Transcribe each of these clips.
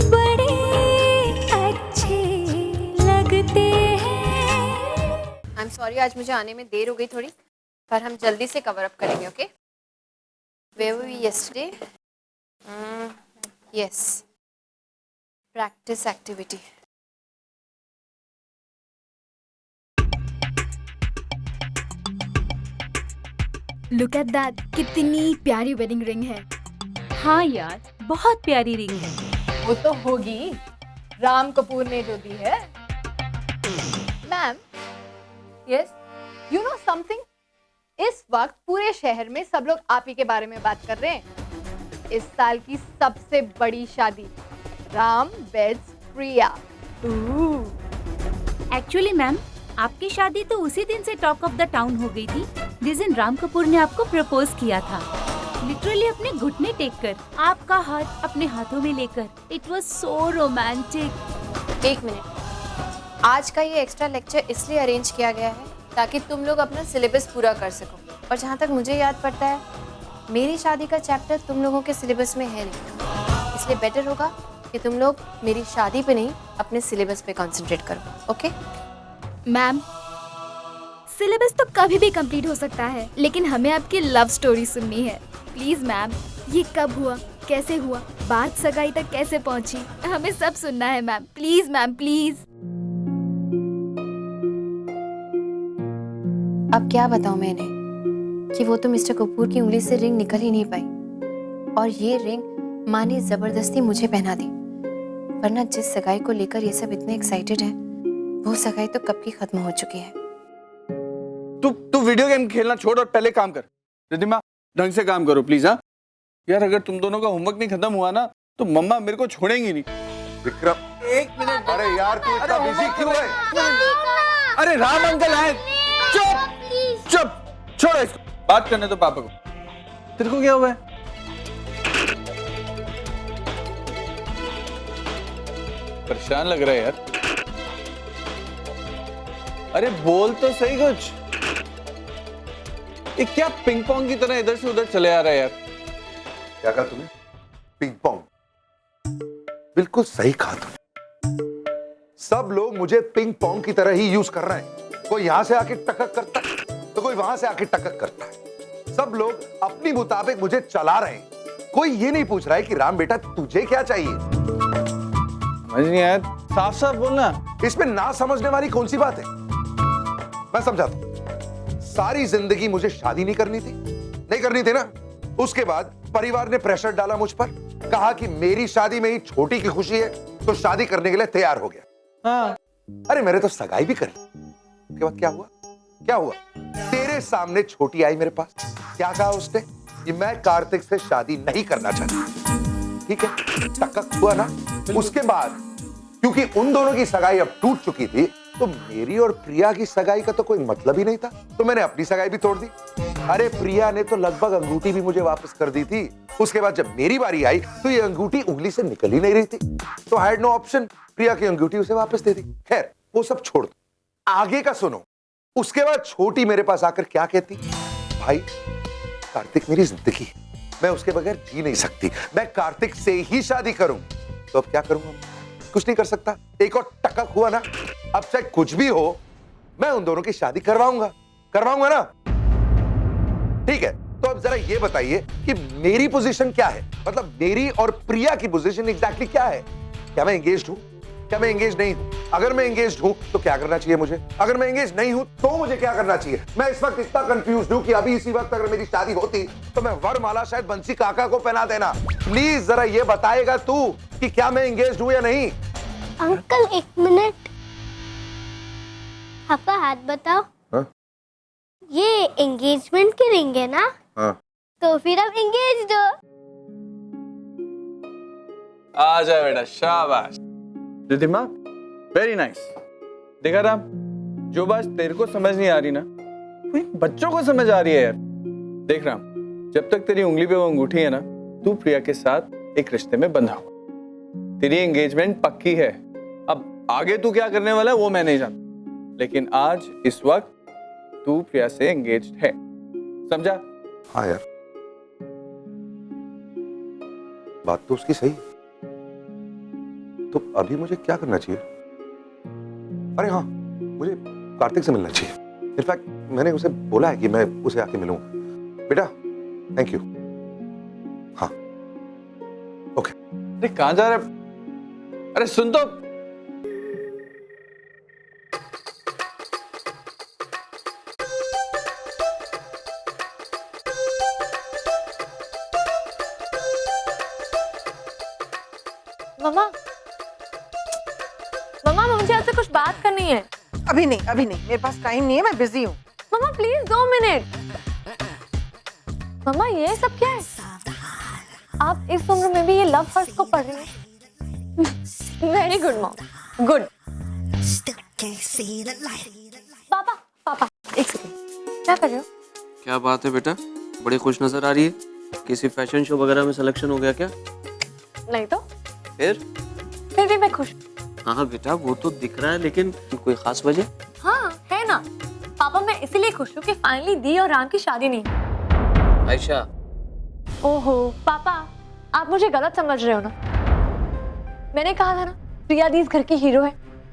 बड़े अच्छे लगते हैं। आई एम सॉरी, आज मुझे आने में देर हो गई थोड़ी, पर हम जल्दी से कवर अप करेंगे. Okay, where were we yesterday? Yes, practice activity. Look at that, कितनी प्यारी वेडिंग रिंग है. हाँ यार, बहुत प्यारी रिंग है. वो तो होगी, राम कपूर ने जो दी है. Ma'am, yes, you know something, इस वक्त पूरे शहर में सब लोग आप ही के बारे में बात कर रहे हैं. इस साल की सबसे बड़ी शादी, राम वेड्स प्रिया. एक्चुअली मैम, आपकी शादी तो उसी दिन से टॉक ऑफ द टाउन हो गई थी जिस दिन राम कपूर ने आपको प्रपोज किया था. लिटरली अपने घुटने टेक कर, आपका हाथ अपने हाथों में लेकर. It was so romantic. एक मिनट, आज का ये एक्स्ट्रा लेक्चर इसलिए अरेंज किया गया है ताकि तुम लोग अपना सिलेबस पूरा कर सको. और जहाँ तक मुझे याद पड़ता है, मेरी शादी का चैप्टर तुम लोगों के सिलेबस में है नहीं, इसलिए बेटर होगा कि तुम लोग मेरी शादी पे नहीं, अपने सिलेबस पे कंसंट्रेट करो. ओके मैम, सिलेबस तो कभी भी कंप्लीट हो सकता है, लेकिन हमें आपकी लव स्टोरी सुननी है. प्लीज मैम, ये कब हुआ, कैसे हुआ, बात सगाई तक कैसे पहुंची, हमें सब सुनना है मैम. Please ma'am, please. अब क्या बताऊं मैं इन्हें कि वो तो मिस्टर कपूर की उंगली से रिंग निकल ही नहीं पाई, और ये रिंग माँ ने जबरदस्ती मुझे पहना दी. वरना जिस सगाई को लेकर ये सब इतने एक्साइटेड हैं, वो सगाई तो कब की खत्म हो चुकी है. तू वीडियो गेम खेलना छोड़ और पहले काम कर. रिद्धिमा, ढंग से काम करो प्लीज. हाँ यार, अगर तुम दोनों का होमवर्क नहीं खत्म हुआ ना तो मम्मा मेरे को छोड़ेंगी नहीं. विक्रम, एक मिनट. अरे यार, तू इतना बिजी क्यों है? अरे राम अंकल आए. चुप चुप, छोड़ो इसको. बात करने दो पापा को. तेरे को क्या हुआ है? परेशान लग रहा है यार. अरे बोल तो सही कुछ. ये क्या पिंग पोंग की तरह इधर से उधर चले आ रहा है यार. क्या कहा तूने? Ping pong? बिल्कुल सही कहा तूने. सब लोग मुझे पिंग पोंग की तरह ही यूज कर रहे हैं. कोई यहां से आके टकक करता है तो कोई वहां से आके टकक करता है. सब लोग अपनी मुताबिक मुझे चला रहे हैं. कोई ये नहीं पूछ रहा है कि राम बेटा तुझे क्या चाहिए. समझ नहीं आया, साफ साफ बोलना. इसमें ना समझने वाली कौन सी बात है? मैं समझाता हूं. सारी जिंदगी मुझे शादी नहीं करनी थी ना. उसके बाद परिवार ने प्रेशर डाला मुझ पर, कहा कि मेरी शादी में ही छोटी की खुशी है, तो शादी करने के लिए तैयार हो गया. हाँ. अरे मेरे तो सगाई भी कर ली. उसके बाद क्या हुआ? क्या हुआ? तेरे सामने छोटी आई मेरे पास. क्या कहा उसने? कि मैं कार्तिक से शादी नहीं करना चाहती. ठीक है, टकक हुआ ना. उसके बाद क्योंकि उन दोनों की सगाई अब टूट चुकी थी, तो मेरी और प्रिया की सगाई का तो कोई मतलब ही नहीं था, तो मैंने अपनी सगाई भी तोड़ दी. अरे प्रिया ने तो लगभग अंगूठी भी मुझे वापस कर दी थी. उसके बाद जब मेरी बारी आई तो ये अंगूठी उंगली से निकल ही नहीं रही थी, तो आई हैड नो ऑप्शन, प्रिया की अंगूठी उसे वापस दे दी. खैर, वो सब छोड़ दो, आगे का सुनो. उसके बाद छोटी मेरे पास आकर क्या कहती? भाई, कार्तिक मेरी जिंदगी है, मैं उसके बगैर जी नहीं सकती, मैं कार्तिक से ही शादी करूं. तो अब क्या करूंगा? कुछ नहीं कर सकता. एक और टकक हुआ ना. अब चाहे कुछ भी हो, मैं उन दोनों की शादी करवाऊंगा ना. ठीक है, तो अब जरा ये बताइए कि मेरी पोजीशन क्या है, मतलब मेरी और प्रिया की पोजीशन एग्जैक्टली क्या है. क्या मैं एंगेज्ड हूं? क्या मैं एंगेज नहीं हूं? अगर मैं एंगेज हूं तो क्या करना चाहिए मुझे? अगर मैं एंगेज नहीं हूं तो मुझे क्या करना चाहिए? मैं इस वक्त इतना कंफ्यूज हूं कि अभी इसी वक्त अगर मेरी शादी होती तो मैं वरमाला शायद बंसी काका को पहना देना. प्लीज जरा ये बताएगा तू कि क्या मैं एंगेज हूं या नहीं. अंकल, एक मिनट, आपका हाथ बताओ. हाँ? ये एंगेजमेंट की रिंग है ना? हाँ. तो फिर अब एंगेज हो. आ जा बेटा, शाबाश. Riddhima, very nice. देखा राम, जो बात तेरे को समझ नहीं आ रही ना, वो इन बच्चों को समझ आ रही है यार. देख राम, जब तक तेरी उंगली पे वो अंगूठी है ना, तू प्रिया के साथ एक रिश्ते में बंधा हुआ. तेरी एंगेजमेंट पक्की है. अब आगे तू क्या करने वाला है वो मैं नहीं जानता, लेकिन आज इस वक्त तू प्रिया से एंगेज्ड है. समझा? हाँ यार, बात तो उसकी सही है. तो अभी मुझे क्या करना चाहिए? अरे हाँ, मुझे कार्तिक से मिलना चाहिए। इनफैक्ट मैंने उसे बोला है कि मैं उसे आके मिलूंगा। बेटा थैंक यू। हाँ ओके। अरे कहाँ जा रहे? अरे सुन तो। मम्मा, मम्मा मुझे आपसे कुछ बात करनी है। अभी नहीं, मेरे पास टाइम नहीं है, मैं बिजी हूँ। मम्मा प्लीज 2 मिनट। मम्मा ये सब क्या है? आप इस उम्र में भी ये लव फर्स्ट को पढ़ रही हैं? Very good mom, good. पापा पापा एक सेकंड, क्या कर रहे हो? क्या बात है बेटा, बड़ी खुश नजर आ रही है। किसी फैशन शो वगैरह में सिलेक्शन हो गया क्या? नहीं तो फिर भी मैं खुश। हाँ बेटा वो तो दिख रहा है, लेकिन कोई खास वजह? हाँ है ना पापा, मैं इसीलिए खुश हूँ कि फाइनली दी और राम की शादी नहीं। आयशा। ओहो पापा, आप मुझे गलत समझ रहे हो ना। मैंने कहा था ना प्रिया दी इस घर की हीरो है,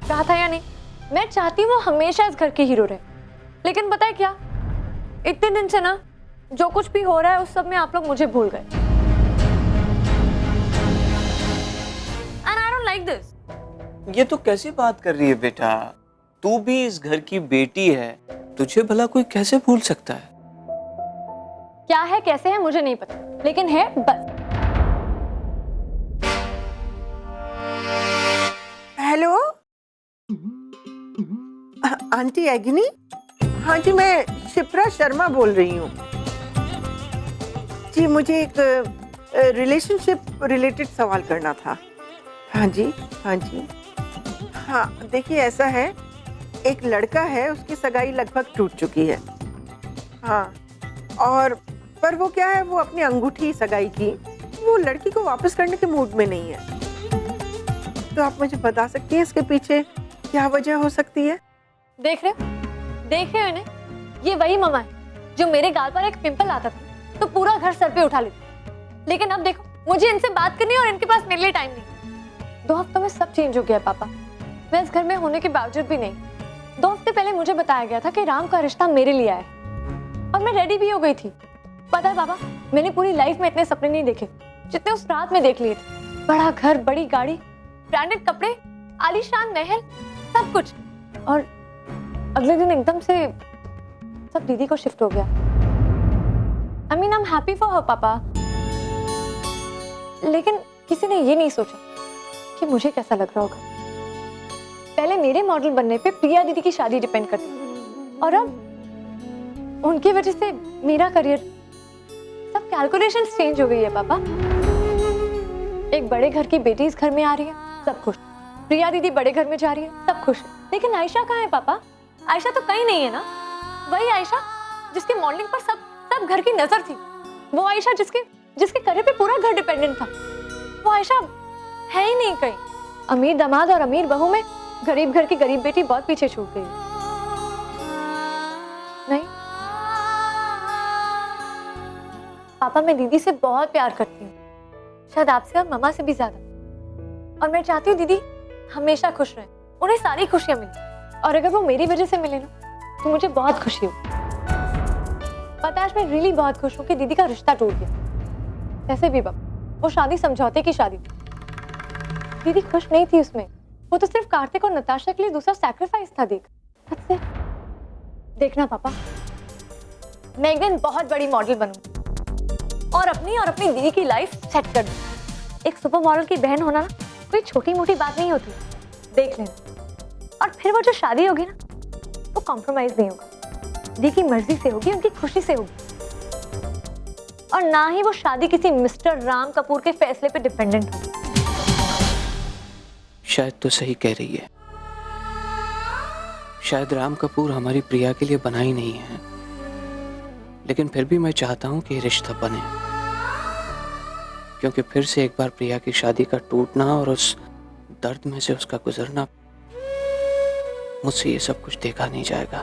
कहा था या नहीं? मैं चाहती हूँ वो हमेशा इस घर की हीरो रहे। लेकिन पता है क्या, इतने दिन से ना जो कुछ भी हो रहा है उस सब में आप लोग मुझे भूल गए। And I don't like this. ये तो कैसी बात कर रही है बेटा, तू भी इस घर की बेटी है, तुझे भला कोई कैसे भूल सकता है? क्या है कैसे है मुझे नहीं पता, लेकिन है बस। हेलो आंटी अग्नि। हाँ जी, मैं शिप्रा शर्मा बोल रही हूँ जी। मुझे एक रिलेशनशिप रिलेटेड सवाल करना था। हाँ जी हाँ जी। हाँ देखिए, ऐसा है, एक लड़का है, उसकी सगाई लगभग टूट चुकी है। हाँ, और पर वो क्या है, वो अपनी अंगूठी सगाई की वो लड़की को वापस करने के मूड में नहीं है। तो आप मुझे बता सकती हैं इसके पीछे क्या वजह हो सकती है? देख रहे हो इन्हें? ये वही मम्मा है जो मेरे गाल पर एक पिंपल आता था तो पूरा घर सर पे उठा लेती। लेकिन अब देखो, मुझे इनसे बात करनी है और इनके पास मेरे लिए टाइम नहीं। 2 हफ्तों में सब चेंज हो गया है पापा। मैं इस घर में होने के बावजूद भी नहीं। 2 हफ्ते पहले मुझे बताया गया था कि राम का रिश्ता मेरे लिए आया और मैं रेडी भी हो गई थी। पता है पापा, मैंने पूरी लाइफ में इतने सपने नहीं देखे जितने उस रात में देख लिए थे। बड़ा घर, बड़ी गाड़ी, ब्रांडेड कपड़े, आलीशान महल, सब कुछ। और अगले दिन एकदम से सब दीदी को शिफ्ट हो गया। I mean, I'm happy for her, पापा। लेकिन किसी ने ये नहीं सोचा कि मुझे कैसा लग रहा होगा। पहले मेरे मॉडल बनने पे प्रिया दीदी की शादी डिपेंड करती, और अब उनकी वजह से मेरा करियर, सब कैलकुलेशंस चेंज हो गई है पापा। एक बड़े घर की बेटी इस घर में आ रही है, सब खुश। प्रिया दीदी बड़े घर में जा रही है, सब खुश। लेकिन आयशा कहाँ है पापा? आयशा तो कहीं नहीं है ना। वही आयशा जिसके मॉडलिंग पर सब घर की नजर थी, वो आयशा जिसके करियर पे पूरा घर डिपेंडेंट था, वो आयशा है ही नहीं कहीं। अमीर दामाद और अमीर बहू में गरीब घर की गरीब बेटी बहुत पीछे छूट गई। नहीं पापा, मैं दीदी से बहुत प्यार करती हूँ, शायद आपसे और मम्मा से भी ज्यादा। और मैं चाहती हूँ दीदी हमेशा खुश रहे, उन्हें सारी खुशियां मिले। और अगर वो मेरी वजह से मिले ना तो मुझे बहुत खुशी हो। पता है, आज मैं रियली बहुत खुश हूँ कि दीदी का रिश्ता टूट गया। ऐसे भी बाबा, वो शादी समझौते की शादी थी। दीदी खुश नहीं थी उसमें, वो तो सिर्फ कार्तिक और नताशा के लिए दूसरा सैक्रिफाइस था। देखना पापा, मैं एक दिन बहुत बड़ी मॉडल बनूंगी और अपनी दीदी की लाइफ सेट कर दूंगी। एक सुपर मॉडल की बहन होना ना कोई छोटी मोटी बात नहीं होती, देख लेना। और फिर वो जो शादी होगी ना, वो कॉम्प्रोमाइज नहीं होगा, दीदी की मर्जी से होगी, उनकी खुशी से होगी। और ना ही वो शादी किसी मिस्टर राम कपूर के फैसले पे डिपेंडेंट होगी। शायद तो सही कह रही है, शायद राम कपूर हमारी प्रिया के लिए बना ही नहीं है। लेकिन फिर भी मैं चाहता हूं कि रिश्ता बने, क्योंकि फिर से एक बार प्रिया की शादी का टूटना और उस दर्द में से उसका गुजरना, मुझसे ये सब कुछ देखा नहीं जाएगा।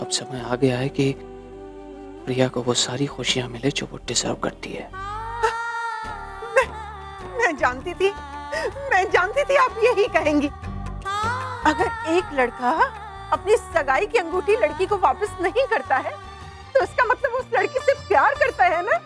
अब समय आ गया है कि प्रिया को वो सारी खुशियां मिले जो वो डिजर्व करती है। मैं जानती थी मैं जानती थी आप यही कहेंगी। अगर एक लड़का अपनी सगाई की अंगूठी लड़की को वापस नहीं करता है तो इसका मतलब उस लड़की से प्यार करता है ना।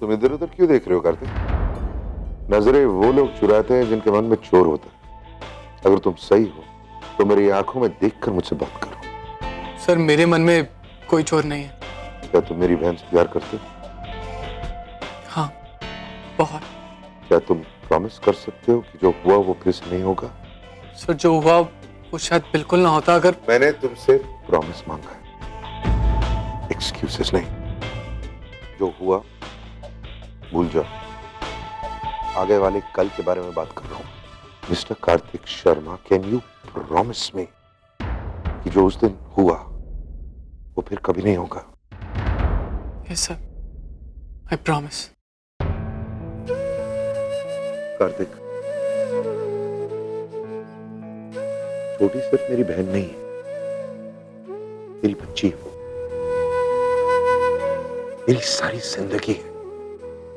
तुम इधर उधर क्यों देख रहे हो कार्तिक? नजरें वो लोग चुराते हैं जिनके मन में चोर होता है। अगर तुम सही हो तो मेरी आंखों में देखकर मुझसे बात करो। सर मेरे मन में कोई चोर नहीं है। क्या तुम मेरी बहन से प्यार करते हो? हाँ बहुत। क्या तुम प्रॉमिस कर सकते हो कि जो हुआ वो फिर से नहीं होगा? सर जो हुआ वो शायद बिल्कुल ना होता। अगर मैंने तुमसे प्रॉमिस मांगा है, एक्सक्यूजेस नहीं। जो हुआ भूल जाओ। आगे वाले कल के बारे में बात कर रहा हूं। Mister Kartik Sharma, can you promise me कि जो उस दिन हुआ वो फिर कभी नहीं होगा? Yes sir, I promise. Kartik, छोटी सिर्फ मेरी बहन नहीं है, मेरी बच्ची है वो। मेरी सारी जिंदगी है।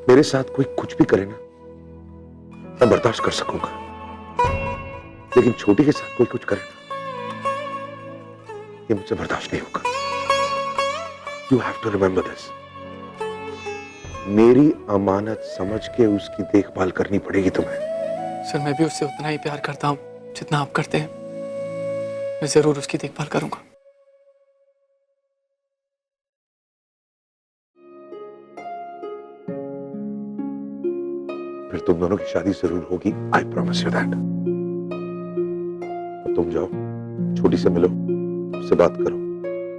मेरे साथ कोई कुछ भी करे ना, मैं बर्दाश्त कर सकूंगा, लेकिन छोटी के साथ कोई कुछ करे ना, ये मुझसे बर्दाश्त नहीं होगा। You have to remember this. मेरी अमानत समझ के उसकी देखभाल करनी पड़ेगी तुम्हें। सर मैं भी उससे उतना ही प्यार करता हूँ जितना आप करते हैं। मैं जरूर उसकी देखभाल करूंगा। फिर तुम दोनों की शादी जरूर होगी, आई प्रॉमिस यू दैट। तुम जाओ, छोटी से मिलो, उससे बात करो।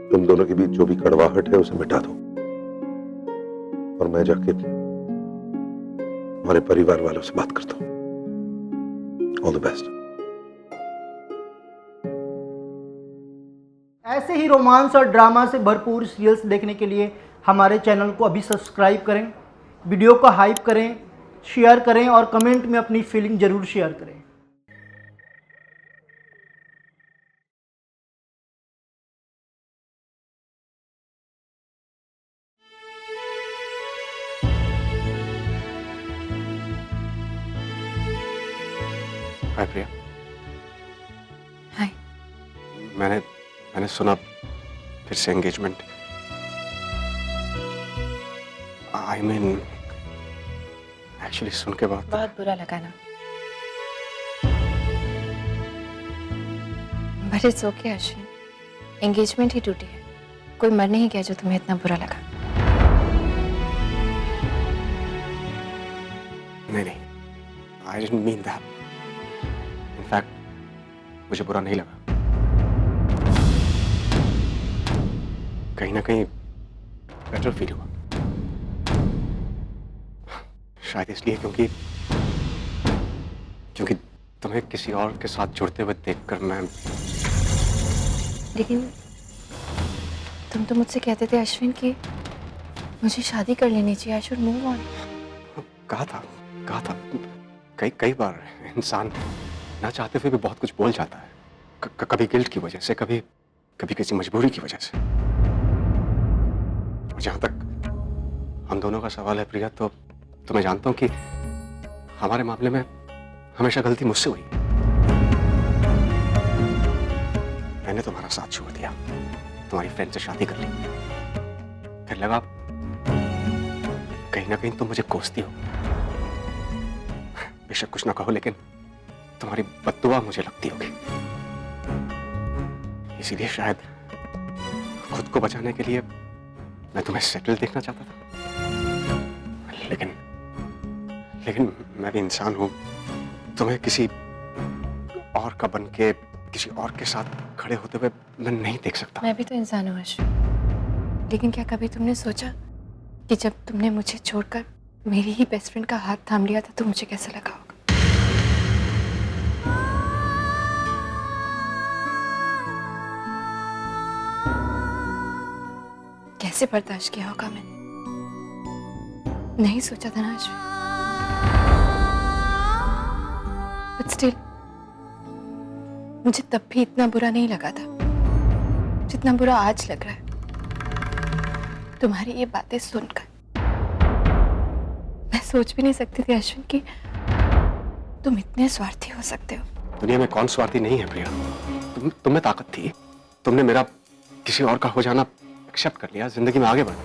तुम दोनों के बीच जो भी कड़वाहट है उसे मिटा दो, और मैं जाके हमारे परिवार वालों से बात करता हूं। All the best. ऐसे ही रोमांस और ड्रामा से भरपूर सीरियल्स देखने के लिए हमारे चैनल को अभी सब्सक्राइब करें, वीडियो को हाइप करें, शेयर करें और कमेंट में अपनी फीलिंग जरूर शेयर करें। हाय प्रिया। हाय। मैंने सुना फिर से एंगेजमेंट। आई मीन एक्चुअली सुन के बहुत बुरा लगा ना। But it's okay Ashwin, engagement ही टूटी है, कोई मर नहीं गया जो तुम्हें इतना बुरा लगा। नहीं, I didn't mean that. In fact मुझे बुरा नहीं लगा। कहीं ना कहीं बेटर फील हुआ। शायद इसलिए क्योंकि तुम्हें किसी और के साथ जुड़ते हुए देखकर मैं। लेकिन तुम तो मुझसे कहते थे अश्विन कि मुझे शादी कर लेनी चाहिए, आई शुड मूव ऑन। कहा था कई बार इंसान ना चाहते हुए भी बहुत कुछ बोल जाता है। कभी गिल्ट की वजह से, कभी किसी मजबूरी की वजह से। और जहां तक हम दोनों का सवाल है प्रिया, तो मैं जानता हूं कि हमारे मामले में हमेशा गलती मुझसे हुई। मैंने तुम्हारा साथ छोड़ दिया, तुम्हारी फ्रेंड से शादी कर ली, फिर लगा कहीं ना कहीं तुम मुझे कोसती हो। बेशक कुछ ना कहो, लेकिन तुम्हारी बद्दुआ मुझे लगती होगी। इसीलिए शायद खुद को बचाने के लिए मैं तुम्हें सेटल देखना चाहता था। लेकिन मैं भी इंसान हूं। तुम्हें किसी और का बन के किसी और के साथ खड़े होते हुए मैं नहीं देख सकता। मैं भी तो इंसान हूँ अश्विन, लेकिन क्या कभी तुमने सोचा कि जब तुमने मुझे छोड़कर मेरी ही बेस्ट फ्रेंड का हाथ थाम लिया था तो मुझे कैसा लगा होगा? कैसे बर्दाश्त किया होगा मैंने? नहीं सोचा था ना अश्विन। स्टिल मुझे तब भी इतना बुरा नहीं लगा था जितना बुरा आज लग रहा है तुम्हारी ये बातें सुनकर। मैं सोच भी नहीं सकती थी अश्विन कि तुम इतने स्वार्थी हो सकते हो। दुनिया में कौन स्वार्थी नहीं है प्रिया? तुम में ताकत थी, तुमने मेरा किसी और का हो जाना एक्सेप्ट कर लिया, जिंदगी में आगे बढ़े।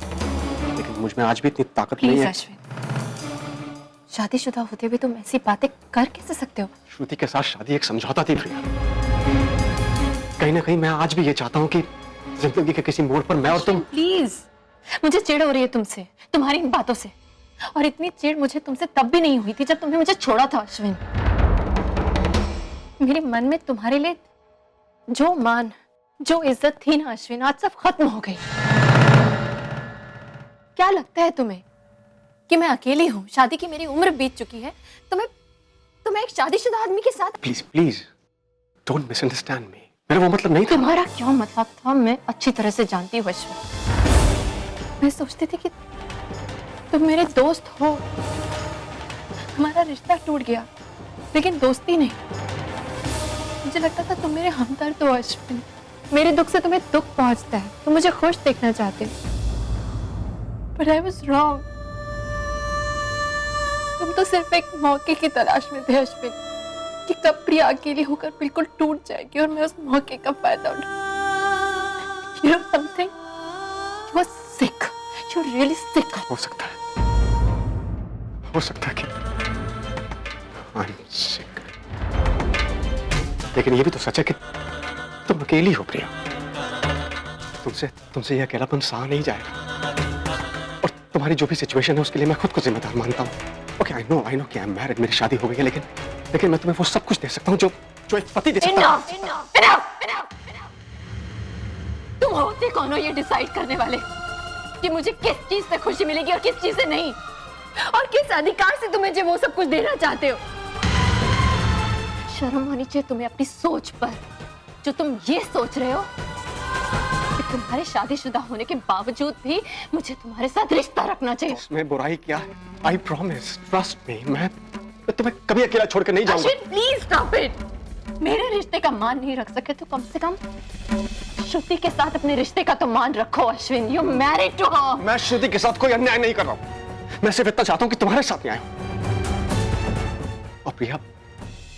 लेकिन मुझ में आज भी इतनी ताकत नहीं है। अश्विन, शादीशुदा होते हुए तुम ऐसी बातें कर कैसे सकते हो? श्रुति के साथ शादी एक समझौता थी प्रिया। कहीं ना कहीं मैं आज भी ये चाहता हूँ कि जिंदगी के किसी मोड़ पर मैं और तुम। प्लीज, मुझे चिढ़ हो रही है तुमसे, तुम्हारी इन बातों से। और इतनी चिढ़ मुझे तुमसे तब भी नहीं हुई थी जब तुमने मुझे छोड़ा था अश्विन। मेरे मन में तुम्हारे लिए जो मान, जो इज्जत थी ना अश्विन, आज सब खत्म हो गई। क्या लगता है तुम्हें कि मैं अकेली हूँ? शादी की मेरी उम्र बीत चुकी है। तुम्हें एक शादीशुदा आदमी के साथ। प्लीज प्लीज डोंट मिसअंडरस्टैंड मी। मेरा वो मतलब नहीं था। तुम्हारा क्यों मतलब था मैं अच्छी तरह से जानती हूँ अश्विन। मैं सोचती थी कि तुम मेरे दोस्त हो। हमारा रिश्ता टूट गया लेकिन दोस्ती नहीं। मुझे लगता था तुम मेरे हमदर्द हो अश्विन। मेरे दुख से तुम्हें दुख पहुंचता है, तुम मुझे खुश देखना चाहते हो। But I was wrong. तुम तो सिर्फ एक मौके की तलाश में थे अश्विन कि कब प्रिया अकेली होकर बिल्कुल टूट जाएगी और मैं उस मौके का फायदा उठाऊं। You know something? You are sick. You're really sick. हो सकता है कि I'm sick. लेकिन ये भी तो सच है कि तुम अकेली हो प्रिया। तुमसे ये अकेलापन सहा नहीं जाएगा। और तुम्हारी जो भी सिचुएशन है उसके लिए मैं खुद को जिम्मेदार मानता हूँ। ओके, आई नो कि आई एम मैरिड, मेरी शादी हो गई है, लेकिन मैं तुम्हें वो सब कुछ दे सकता हूँ जो एक पति दे सकता हूँ। Enough. तुम होते कौन हो ये डिसाइड करने वाले कि मुझे किस चीज से खुशी मिलेगी और किस चीज से नहीं? और किस अधिकार से तुम मुझे वो सब कुछ देना चाहते हो? शर्म होनी चाहिए तुम्हें अपनी सोच पर, जो तुम ये सोच रहे हो कि तुम्हारे शादीशुदा होने के बावजूद भी मुझे तुम्हारे साथ रिश्ता रखना चाहिए। उसमें बुराई क्या है? आई प्रॉमिस, ट्रस्ट मी, मैं तुम्हें कभी अकेला छोड़कर नहीं जाऊंगा। Ashwin, please stop it. मेरे रिश्ते का मान नहीं रख सके तो कम से कम श्रुति के साथ अपने रिश्ते का तो मान रखो Ashwin. You married to her. मैं श्रुति के साथ कोई अन्याय नहीं कर रहा हूँ। मैं सिर्फ इतना चाहता हूँ कि तुम्हारे साथ न्याय हो। और प्रिया,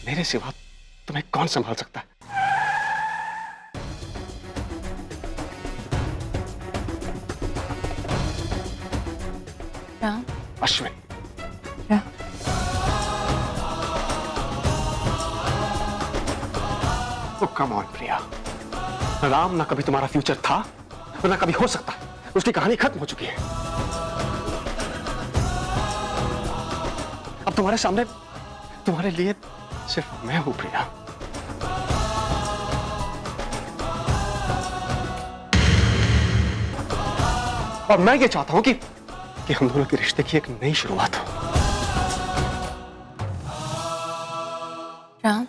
मेरे सिवा तुम्हें कौन संभाल सकता है? राम। अश्विन। राम। तो कम ऑन प्रिया, राम ना कभी तुम्हारा फ्यूचर था और ना कभी हो सकता। उसकी कहानी खत्म हो चुकी है। अब तुम्हारे सामने तुम्हारे लिए सिर्फ मैं हूं प्रिया। और मैं ये चाहता हूं कि हम दोनों के रिश्ते की एक नई शुरुआत हो। राम।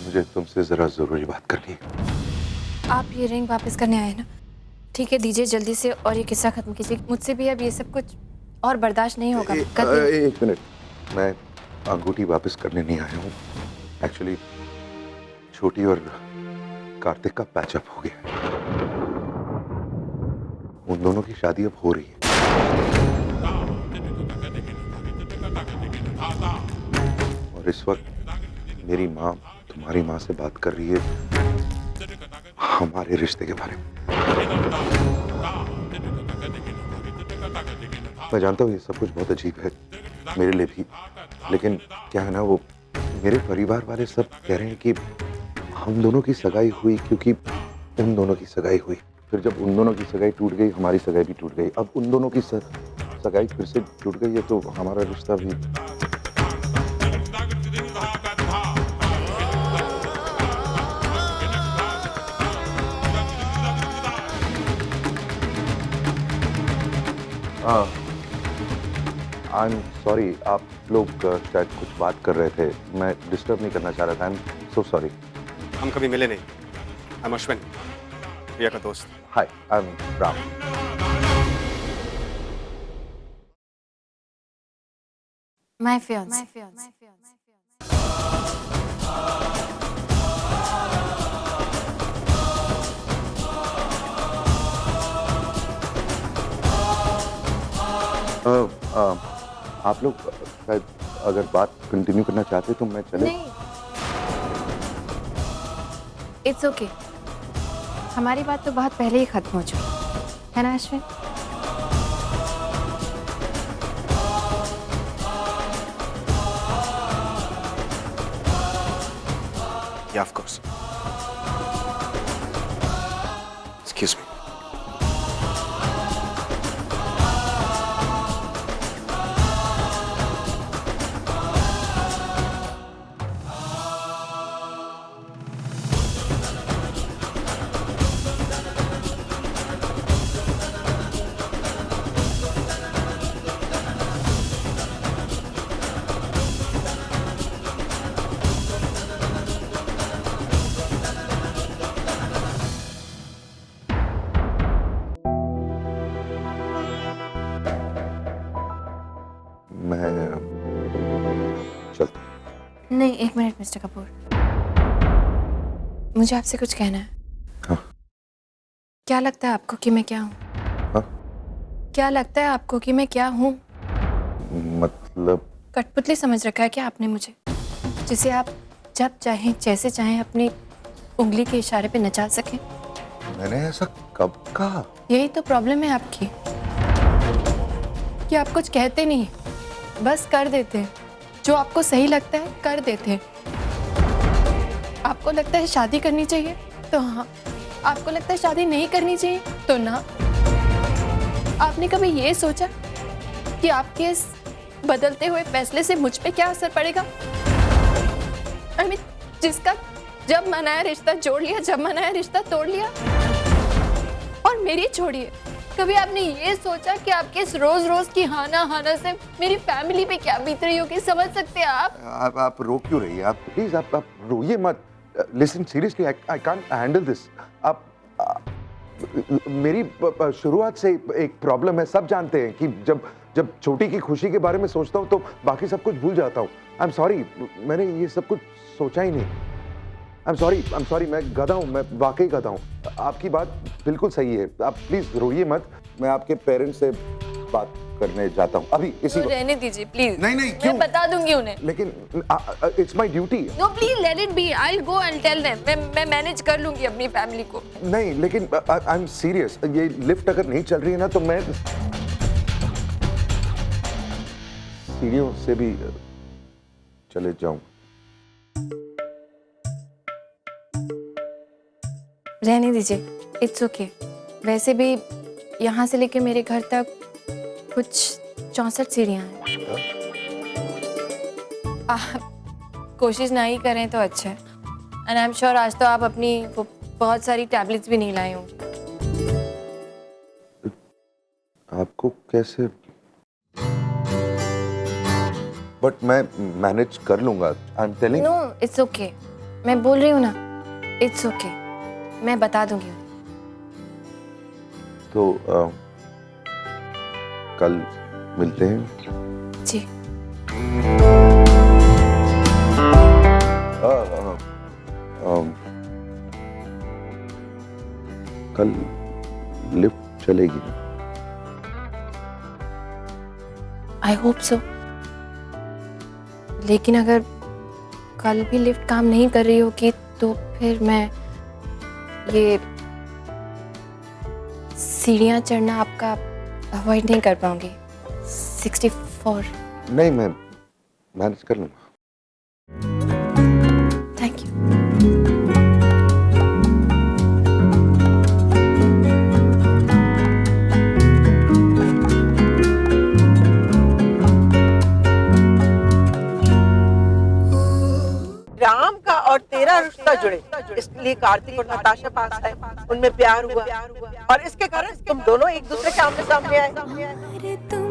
मुझे तुमसे जरा जरूरी बात करनी है। आप ये रिंग वापस करने आए ना? ठीक है, दीजिए जल्दी से और ये किस्सा खत्म कीजिए। मुझसे भी अब ये सब कुछ और बर्दाश्त नहीं होगा। एक मिनट, मैं अंगूठी वापस करने नहीं आया हूँ। एक्चुअली छोटी और कार्तिक का पैचअप हो गया। उन दोनों की शादी अब हो रही है। और इस वक्त मेरी माँ तुम्हारी माँ से बात कर रही है हमारे रिश्ते के बारे में। मैं जानता हूँ ये सब कुछ बहुत अजीब है मेरे लिए भी, लेकिन क्या है ना, वो मेरे परिवार वाले सब कह रहे हैं कि हम दोनों की सगाई हुई क्योंकि उन दोनों की सगाई हुई। फिर जब उन दोनों की सगाई टूट गई, हमारी सगाई भी टूट गई। अब उन दोनों की सगाई फिर से टूट गई है तो हमारा रिश्ता भी। आई एम सॉरी, आप लोग शायद कुछ बात कर रहे थे, मैं डिस्टर्ब नहीं करना चाह रहा था। I am so sorry. हम कभी मिले नहीं, I'm अश्विन, प्रिया का दोस्त। Hi, I am Ram. My fiance. आप लोग शायद अगर बात कंटिन्यू करना चाहते तो मैं चले। नहीं, इट्स ओके। हमारी बात तो बहुत पहले ही खत्म हो चुकी है ना Ashwin? Yeah, of course. Excuse me. मैं चलता। नहीं, एक मिनट मिस्टर कपूर, मुझे आपसे कुछ कहना है। हाँ। क्या लगता है आपको कि मैं क्या हूँ? हाँ? क्या लगता है आपको कि मैं क्या हूँ? मतलब कठपुतली समझ रखा है क्या आपने मुझे, जिसे आप जब चाहें जैसे चाहें अपनी उंगली के इशारे पे नचा सकें? मैंने ऐसा कब कहा? यही तो प्रॉब्लम है आपकी कि आप कुछ कहते नहीं, बस कर देते हैं। जो आपको सही लगता है कर देते हैं। आपको लगता है शादी करनी चाहिए तो हाँ, आपको लगता है शादी नहीं करनी चाहिए तो ना। आपने कभी ये सोचा कि आपके इस बदलते हुए फैसले से मुझ पे क्या असर पड़ेगा? I mean, जिसका जब मन आया रिश्ता जोड़ लिया, जब मन आया रिश्ता तोड़ लिया। और मेरी छोड़िए, कभी आपने ये सोचा कि आपके इस रोज रोज की हाना हाना से मेरी फैमिली पे क्या बीत रही होगी? समझ सकते हैं आप? आप रो क्यों रही है? आप प्लीज आप रोइए मत। Listen seriously, I can't handle this. आप मेरी शुरुआत से एक प्रॉब्लम है, सब जानते हैं कि जब छोटी की खुशी के बारे में सोचता हूँ तो बाकी सब कुछ भूल जाता हूँ। आई एम सॉरी, मैंने ये सब कुछ सोचा ही नहीं। आई एम सॉरी, मैं गधा हूँ, मैं वाकई गधा हूँ। आपकी बात बिल्कुल सही है, आप प्लीज रोइए मत। मैं आपके पेरेंट्स से बात करने जाता हूँ अभी इसी तो रहने दीजिए प्लीज। नहीं क्यों? मैं बता दूंगी उन्हें। लेकिन it's my duty. No please let it be, I will go and tell them. मैं मैनेज कर लूंगी अपनी फैमिली को। नहीं, लेकिन आई एम सीरियस। ये लिफ्ट अगर नहीं चल रही है ना तो मैं सीढ़ियों से भी चले जाऊं। रहने दीजिए, इट्स ओके। वैसे भी यहाँ से लेके मेरे घर तक कुछ 64 सीढ़ियाँ हैं। आप कोशिश ना ही करें तो अच्छा है। एंड आई एम श्योर आज तो आप अपनी वो बहुत सारी टैबलेट्स भी नहीं लाए होंगे। आपको कैसे? बट मैं मैनेज कर लूंगा। I am telling. No, it's okay. मैं बोल रही हूँ ना, इट्स ओके। मैं बता दूंगी उन्हें। तो कल मिलते हैं। जी। कल लिफ्ट चलेगी ना? I hope so. लेकिन अगर कल भी लिफ्ट काम नहीं कर रही होगी तो फिर मैं ये सीढ़ियाँ चढ़ना आपका अवॉइड नहीं कर पाऊंगी। 64। नहीं, मैं मैनेज कर लूंगा। Thank you. राम का और तेरा रिश्ता जुड़े, इसलिए कार्तिक और नताशा पास आए, उनमें प्यार हुआ और इसके कारण तुम दोनों एक दूसरे के आमने सामने आए। अरे तू